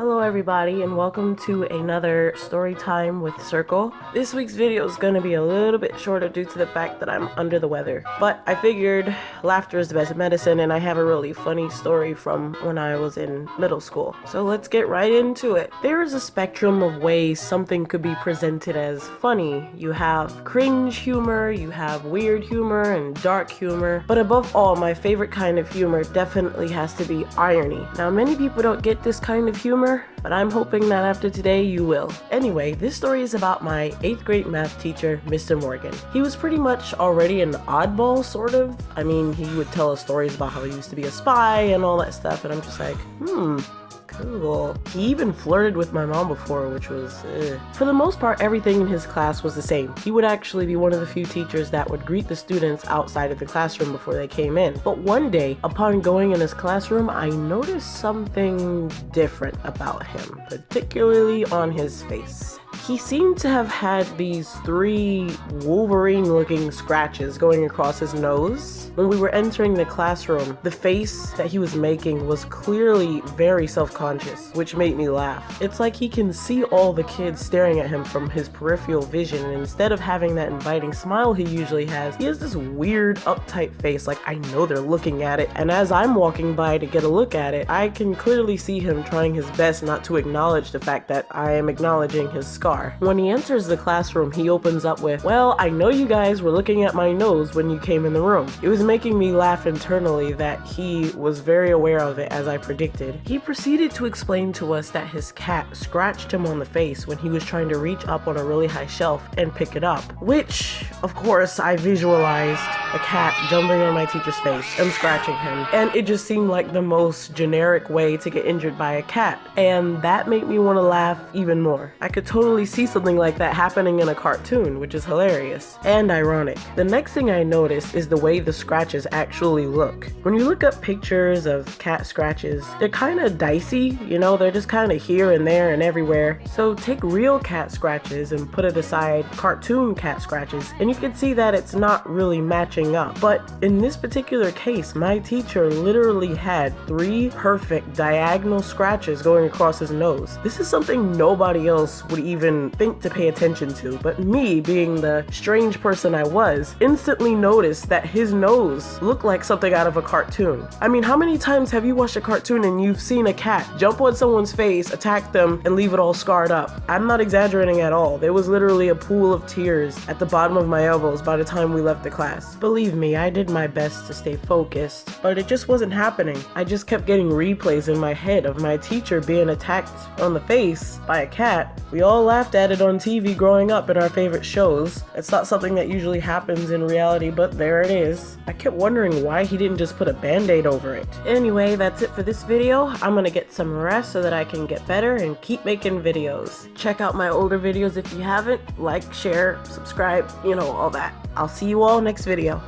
Hello everybody and welcome to another story time with Circle. This week's video is going to be a little bit shorter due to the fact that I'm under the weather. But I figured laughter is the best medicine and I have a really funny story from when I was in middle school. So let's get right into it. There is a spectrum of ways something could be presented as funny. You have cringe humor, you have weird humor and dark humor. But above all, my favorite kind of humor definitely has to be irony. Now many people don't get this kind of humor, but I'm hoping that after today you will. Anyway, this story is about my 8th grade math teacher, Mr. Morgan. He was pretty much already an oddball, sort of. I mean, he would tell us stories about how he used to be a spy and all that stuff, and I'm just like, cool. He even flirted with my mom before, which was For the most part, everything in his class was the same. He would actually be one of the few teachers that would greet the students outside of the classroom before they came in. But one day, upon going in his classroom, I noticed something different about him, particularly on his face. He seemed to have had these 3 Wolverine-looking scratches going across his nose. When we were entering the classroom, the face that he was making was clearly very self-conscious, which made me laugh. It's like he can see all the kids staring at him from his peripheral vision, and instead of having that inviting smile he usually has, he has this weird, uptight face like I know they're looking at it, and as I'm walking by to get a look at it, I can clearly see him trying his best not to acknowledge the fact that I am acknowledging his scar. When he enters the classroom, he opens up with, "Well, I know you guys were looking at my nose when you came in the room." It was making me laugh internally that he was very aware of it, as I predicted. He proceeded to explain to us that his cat scratched him on the face when he was trying to reach up on a really high shelf and pick it up, which, of course, I visualized a cat jumping on my teacher's face and scratching him, and it just seemed like the most generic way to get injured by a cat, and that made me want to laugh even more. I could totally see something like that happening in a cartoon, which is hilarious and ironic. The next thing I noticed is the way the scratches actually look. When you look up pictures of cat scratches, they're kind of dicey, you know, they're just kind of here and there and everywhere. So take real cat scratches and put it aside cartoon cat scratches, and you can see that it's not really matching up. But in this particular case, my teacher literally had 3 perfect diagonal scratches going across his nose. This is something nobody else would even think to pay attention to, but me, being the strange person I was, instantly noticed that his nose looked like something out of a cartoon. I mean, how many times have you watched a cartoon and you've seen a cat jump on someone's face, attack them, and leave it all scarred up? I'm not exaggerating at all. There was literally a pool of tears at the bottom of my elbows by the time we left the class. Believe me, I did my best to stay focused, but it just wasn't happening. I just kept getting replays in my head of my teacher being attacked on the face by a cat. We all laughed at it on TV growing up in our favorite shows. It's not something that usually happens in reality, but there it is. I kept wondering why he didn't just put a band-aid over it. Anyway, that's it for this video. I'm gonna get some rest so that I can get better and keep making videos. Check out my older videos if you haven't. Like, share, subscribe, you know, all that. I'll see you all next video.